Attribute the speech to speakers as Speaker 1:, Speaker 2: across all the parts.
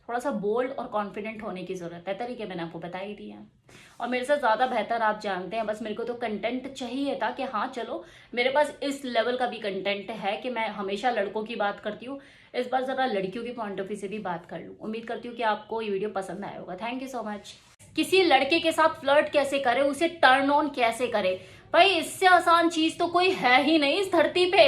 Speaker 1: थोड़ा सा बोल्ड और कॉन्फिडेंट होने की जरूरत है। तरीके मैंने आपको बता ही दिए हैं और मेरे से ज्यादा बेहतर आप जानते हैं। बस मेरे को तो कंटेंट चाहिए था कि हाँ चलो मेरे पास इस लेवल का भी कंटेंट है कि मैं हमेशा लड़कों की बात करती हूँ, इस बार जरा लड़कियों की पॉइंट ऑफ व्यू से भी बात कर लूँ। उम्मीद करती हूँ कि आपको ये वीडियो पसंद आया होगा। Thank you so much. किसी लड़के के साथ फ्लर्ट कैसे करे, उसे टर्न ऑन कैसे करे, भाई इससे आसान चीज तो कोई है ही नहीं इस धरती पे।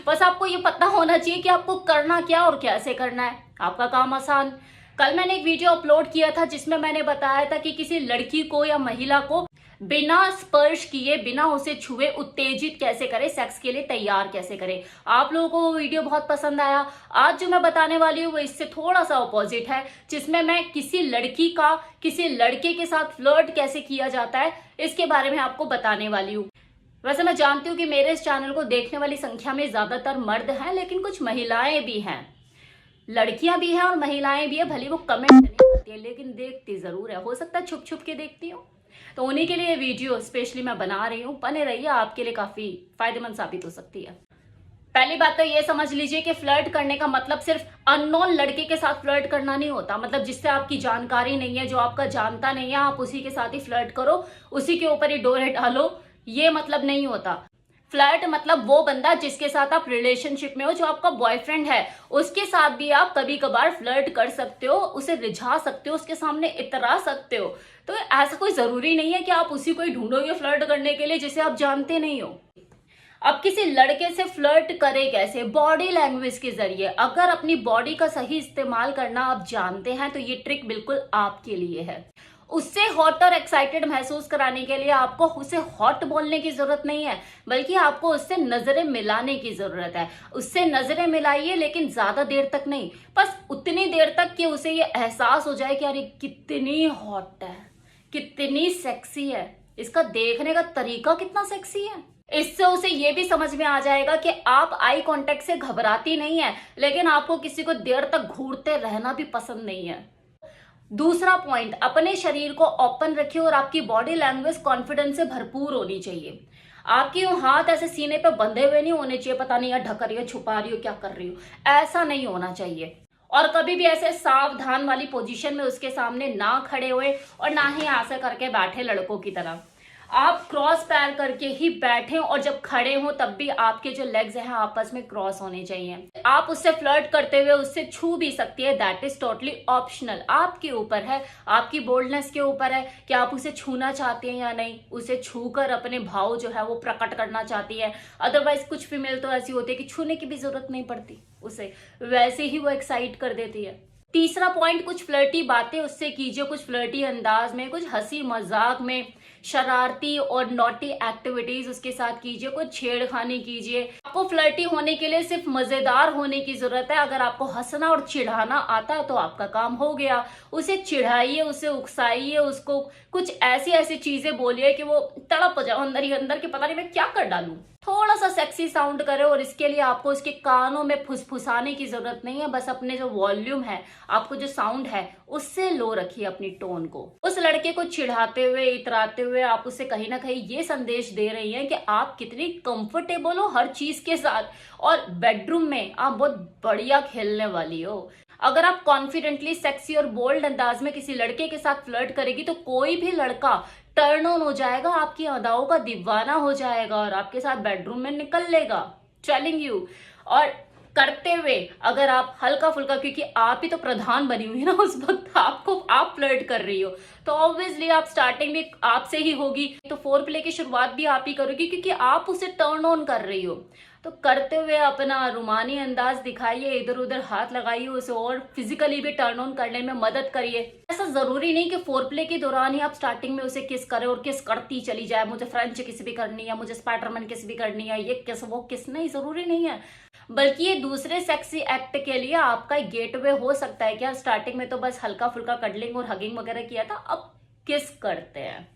Speaker 1: बस आपको ये पता होना चाहिए कि आपको करना क्या और कैसे करना है, आपका काम आसान। कल मैंने एक वीडियो अपलोड किया था जिसमें मैंने बताया था कि किसी लड़की को या महिला को बिना स्पर्श किए, बिना उसे छुए उत्तेजित कैसे करे, सेक्स के लिए तैयार कैसे करे। आप लोगों को वो वीडियो बहुत पसंद आया। आज जो मैं बताने वाली हूँ वो इससे थोड़ा सा ऑपोजिट है, जिसमें मैं किसी लड़की का किसी लड़के के साथ फ्लर्ट कैसे किया जाता है इसके बारे में आपको बताने वाली हूँ। वैसे मैं जानती हूँ कि मेरे इस चैनल को देखने वाली संख्या में ज्यादातर मर्द हैं, लेकिन कुछ महिलाएं भी हैं, लड़कियां भी हैं और महिलाएं भी है। भले वो कमेंट नहीं करती है लेकिन देखती जरूर है, हो सकता है छुप छुप के देखती हूँ। तो उन्हीं के लिए वीडियो स्पेशली मैं बना रही हूँ, बने रहिए, आपके लिए काफी फायदेमंद साबित हो सकती है। पहली बात तो ये समझ लीजिए कि फ्लर्ट करने का मतलब सिर्फ अननोन लड़के के साथ फ्लर्ट करना नहीं होता। मतलब जिससे आपकी जानकारी नहीं है, जो आपका जानता नहीं है, आप उसी के साथ ही फ्लर्ट करो, उसी के ऊपर ही डोरे डालो, ये मतलब नहीं होता। फ्लर्ट मतलब वो बंदा जिसके साथ आप रिलेशनशिप में हो, जो आपका बॉयफ्रेंड है, उसके साथ भी आप कभी कभार फ्लर्ट कर सकते हो, उसे रिझा सकते हो, उसके सामने इतरा सकते हो। तो ऐसा कोई जरूरी नहीं है कि आप उसी को ही ढूंढोगे फ्लर्ट करने के लिए जिसे आप जानते नहीं हो। अब किसी लड़के से फ्लर्ट करे कैसे, बॉडी लैंग्वेज के जरिए। अगर अपनी बॉडी का सही इस्तेमाल करना आप जानते हैं तो ये ट्रिक बिल्कुल आपके लिए है। उससे हॉट और एक्साइटेड महसूस कराने के लिए आपको उसे हॉट बोलने की जरूरत नहीं है, बल्कि आपको उससे नजरें मिलाने की जरूरत है। उससे नजरें मिलाइए, लेकिन ज्यादा देर तक नहीं, बस उतनी देर तक कि उसे ये एहसास हो जाए कि अरे कितनी हॉट है, कितनी सेक्सी है, इसका देखने का तरीका कितना सेक्सी है। इससे उसे ये भी समझ में आ जाएगा कि आप आई कांटेक्ट से घबराती नहीं है, लेकिन आपको किसी को देर तक घूरते रहना भी पसंद नहीं है। दूसरा पॉइंट, अपने शरीर को ओपन रखिए और आपकी बॉडी लैंग्वेज कॉन्फिडेंस से भरपूर होनी चाहिए। आपके हाथ ऐसे सीने पे बंधे हुए नहीं होने चाहिए, पता नहीं यार ढक रही हो, छुपा रही हो, क्या कर रही हो, ऐसा नहीं होना चाहिए। और कभी भी ऐसे सावधान वाली पोजीशन में उसके सामने ना खड़े हुए और ना ही ऐसे करके बैठे लड़कों की तरह। आप क्रॉस पैर करके ही बैठे और जब खड़े हो तब भी आपके जो लेग्स हैं आपस में क्रॉस होने चाहिए। आप उससे फ्लर्ट करते हुए उससे छू भी सकती है, दैट इज टोटली ऑप्शनल, आपके ऊपर है, आपकी बोल्डनेस के ऊपर है कि आप उसे छूना चाहते हैं या नहीं, उसे छूकर अपने भाव जो है वो प्रकट करना चाहती है। अदरवाइज कुछ फीमेल तो ऐसी होती है कि छूने की भी जरूरत नहीं पड़ती, उसे वैसे ही वो एक्साइट कर देती है। तीसरा पॉइंट, कुछ फ्लर्टी बातें उससे कीजिए, कुछ फ्लर्टी अंदाज में, कुछ हंसी मजाक में, शरारती और नॉटी एक्टिविटीज उसके साथ कीजिए, कुछ छेड़खानी कीजिए। आपको फ्लर्टी होने के लिए सिर्फ मजेदार होने की जरूरत है। अगर आपको हंसना और चिढ़ाना आता है तो आपका काम हो गया। उसे चिढ़ाइए, उसे उकसाइए, उसको कुछ ऐसी ऐसी चीजें बोलिए कि वो तड़प जाओ अंदर ही अंदर कि पता नहीं मैं क्या कर डालूं। थोड़ा सा सेक्सी साउंड करे और इसके लिए आपको उसके कानों में फुसफुसाने की जरूरत नहीं है। बस अपने जो वॉल्यूम है, आपको जो साउंड है, उससे लो रखिए अपनी टोन को। उस लड़के को चिढ़ाते हुए, इतराते हुए आप उसे कहीं ना कहीं ये संदेश दे रही हैं कि आप कितनी कंफर्टेबल हो हर चीज के साथ और बेडरूम में आप बहुत बढ़िया खेलने वाली हो। अगर आप कॉन्फिडेंटली, सेक्सी और बोल्ड अंदाज में किसी लड़के के साथ फ्लर्ट करेगी तो कोई भी लड़का टर्न ऑन हो जाएगा, आपकी अदाओं का दीवाना हो जाएगा और आपके साथ बेडरूम में निकल लेगा, टेलिंग यू। और करते हुए अगर आप हल्का फुल्का, क्योंकि आप ही तो प्रधान बनी हुई है ना उस वक्त, आप फ्लर्ट कर रही हो, तो ऑब्वियसली आप स्टार्टिंग भी आपसे ही होगी, तो फोर प्ले की शुरुआत भी आप ही करोगी क्योंकि आप उसे टर्न ऑन कर रही हो। तो करते हुए अपना रुमानी अंदाज दिखाइए, इधर उधर हाथ लगाइए, उसे और फिजिकली भी टर्न ऑन करने में मदद करिए। ऐसा जरूरी नहीं कि फोर प्ले के दौरान ही आप स्टार्टिंग में उसे किस करें और किस करती चली जाए, मुझे फ्रेंच किस भी करनी है, मुझे स्पाइडरमैन किस भी करनी है, ये किस वो किस, नहीं, जरूरी नहीं है। बल्कि ये दूसरे सेक्सी एक्ट के लिए आपका गेटवे हो सकता है कि यार स्टार्टिंग में तो बस हल्का फुल्का कडलिंग और हगिंग वगैरह किया था, अब किस करते हैं,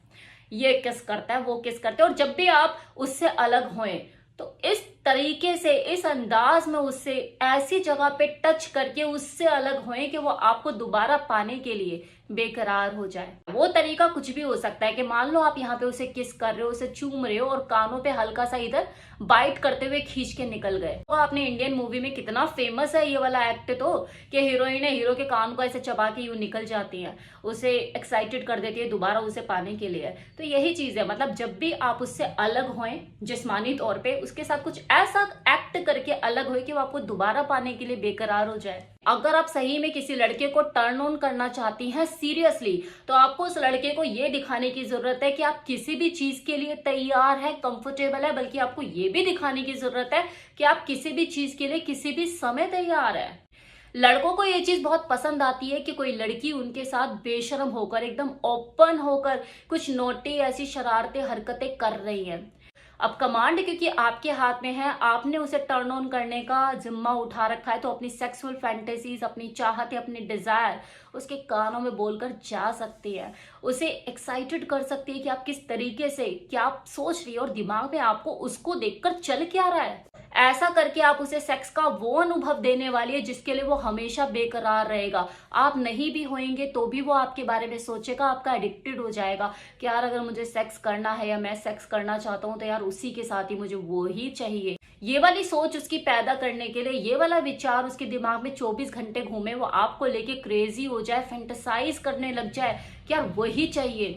Speaker 1: ये किस करता है, वो किस करते हैं। और जब भी आप उससे अलग होएं तो इस तरीके से, इस अंदाज में उससे ऐसी जगह पे टच करके उससे अलग होएं कि वो आपको दोबारा पाने के लिए बेकरार हो जाए। वो तरीका कुछ भी हो सकता है कि मान लो आप यहाँ पे उसे किस कर रहे हो, उसे चूम रहे हो और कानों पे हल्का सा इधर बाइट करते हुए खींच के निकल गए। तो आपने इंडियन मूवी में कितना फेमस है ये वाला एक्ट तो, कि हीरोइन हीरो के कान को ऐसे चबा के यूं निकल जाती है, उसे एक्साइटेड कर देती है दोबारा उसे पाने के लिए। तो यही चीज है, मतलब जब भी आप उससे अलग होएं जिस्मानी तौर पे, उसके साथ कुछ ऐसा एक्ट करके अलग होए कि वो आपको दोबारा पाने के लिए बेकरार हो जाए। अगर आप सही में किसी लड़के को टर्न ऑन करना चाहती हैं सीरियसली, तो आपको उस लड़के को ये दिखाने की जरूरत है कि आप किसी भी चीज के लिए तैयार है, कंफर्टेबल है, बल्कि आपको ये भी दिखाने की जरूरत है कि आप किसी भी चीज के लिए किसी भी समय तैयार है। लड़कों को ये चीज बहुत पसंद आती है कि कोई लड़की उनके साथ बेशर्म होकर, एकदम ओपन होकर कुछ नोटी ऐसी शरारतें हरकतें कर रही है। अब कमांड क्योंकि आपके हाथ में है, आपने उसे टर्न ऑन करने का जिम्मा उठा रखा है, तो अपनी सेक्सुअल फैंटेसीज, अपनी चाहतें, अपनी डिजायर उसके कानों में बोलकर जा सकती है, उसे एक्साइटेड कर सकती है कि आप किस तरीके से क्या आप सोच रही है और दिमाग में आपको उसको देखकर चल क्या रहा है। ऐसा करके आप उसे सेक्स का वो अनुभव देने वाली है जिसके लिए वो हमेशा बेकरार रहेगा। आप नहीं भी होंगे तो भी वो आपके बारे में सोचेगा, आपका एडिक्टेड हो जाएगा कि यार अगर मुझे सेक्स करना है या मैं सेक्स करना चाहता हूँ तो यार उसी के साथ ही मुझे वो ही चाहिए। ये वाली सोच उसकी पैदा करने के लिए, ये वाला विचार उसके दिमाग में 24 घंटे घूमे, वो आपको लेके क्रेजी हो जाए, फैंटेसाइज करने लग जाए कि यार वही चाहिए,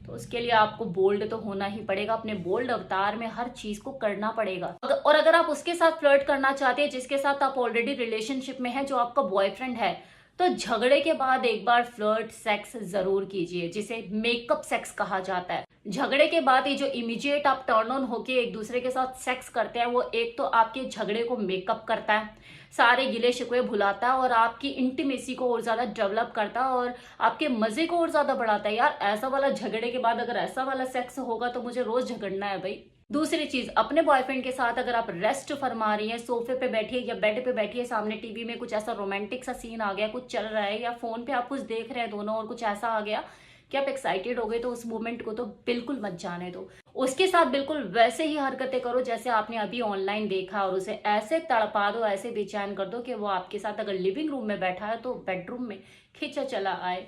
Speaker 1: तो उसके लिए आपको बोल्ड तो होना ही पड़ेगा। अपने बोल्ड अवतार में हर चीज को करना पड़ेगा। और अगर आप उसके साथ फ्लर्ट करना चाहते हैं जिसके साथ आप ऑलरेडी रिलेशनशिप में हैं, जो आपका बॉयफ्रेंड है, तो झगड़े के बाद एक बार फ्लर्ट सेक्स जरूर कीजिए, जिसे मेकअप सेक्स कहा जाता है। झगड़े के बाद ये जो इमीडिएट आप टर्न ऑन होके एक दूसरे के साथ सेक्स करते हैं, वो एक तो आपके झगड़े को मेकअप करता है, सारे गिले शिकवे भुलाता है और आपकी इंटीमेसी को और ज्यादा डेवलप करता है और आपके मजे को और ज्यादा बढ़ाता है। यार ऐसा वाला झगड़े के बाद अगर ऐसा वाला सेक्स होगा तो मुझे रोज झगड़ना है भाई। दूसरी चीज, अपने बॉयफ्रेंड के साथ अगर आप रेस्ट फरमा रही हैं, सोफे पे बैठिए या बेड पे बैठिए, सामने टीवी में कुछ ऐसा रोमांटिक सा सीन आ गया, कुछ चल रहा है, या फोन पे आप कुछ देख रहे हैं दोनों और कुछ ऐसा आ गया कि आप एक्साइटेड हो गए, तो उस मोमेंट को तो बिल्कुल मत जाने दो। उसके साथ बिल्कुल वैसे ही हरकतें करो जैसे आपने अभी ऑनलाइन देखा, और उसे ऐसे तड़पा दो, ऐसे बेचैन कर दो कि वो आपके साथ अगर लिविंग रूम में बैठा है तो बेडरूम में खींचा चला आए।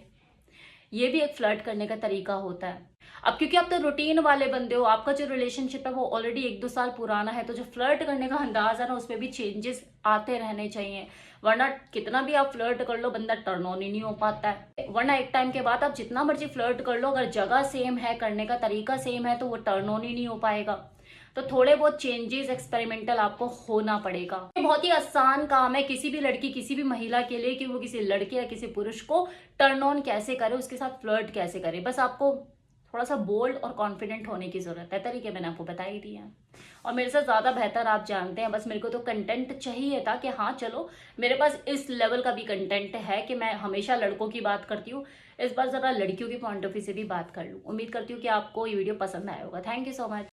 Speaker 1: ये भी एक फ्लर्ट करने का तरीका होता है। अब क्योंकि आप तो रूटीन वाले बंदे हो, आपका जो रिलेशनशिप है वो ऑलरेडी 1-2 साल पुराना है, तो जो फ्लर्ट करने का अंदाज है ना, उसमें भी चेंजेस आते रहने चाहिए, वरना कितना भी आप फ्लर्ट कर लो बंदा टर्न ऑन ही नहीं हो पाता है। वरना एक टाइम के बाद आप जितना मर्जी फ्लर्ट कर लो, अगर जगह सेम है, करने का तरीका सेम है, तो वो टर्न ऑन ही नहीं हो पाएगा। तो थोड़े बहुत चेंजेस एक्सपेरिमेंटल आपको होना पड़ेगा। ये बहुत ही आसान काम है किसी भी लड़की, किसी भी महिला के लिए, कि वो किसी लड़के या किसी पुरुष को टर्न ऑन कैसे करे, उसके साथ फ्लर्ट कैसे करे। बस आपको थोड़ा सा बोल्ड और कॉन्फिडेंट होने की जरूरत है। तरीके मैंने आपको बता ही दिए हैं और मेरे से ज्यादा बेहतर आप जानते हैं। बस मेरे को तो कंटेंट चाहिए था कि हाँ चलो मेरे पास इस लेवल का भी कंटेंट है कि मैं हमेशा लड़कों की बात करती हूँ, इस बार जरा लड़कियों की पॉइंट ऑफ व्यू से भी बात कर लूँ। उम्मीद करती हूँ कि आपको ये वीडियो पसंद आया होगा। Thank you so much.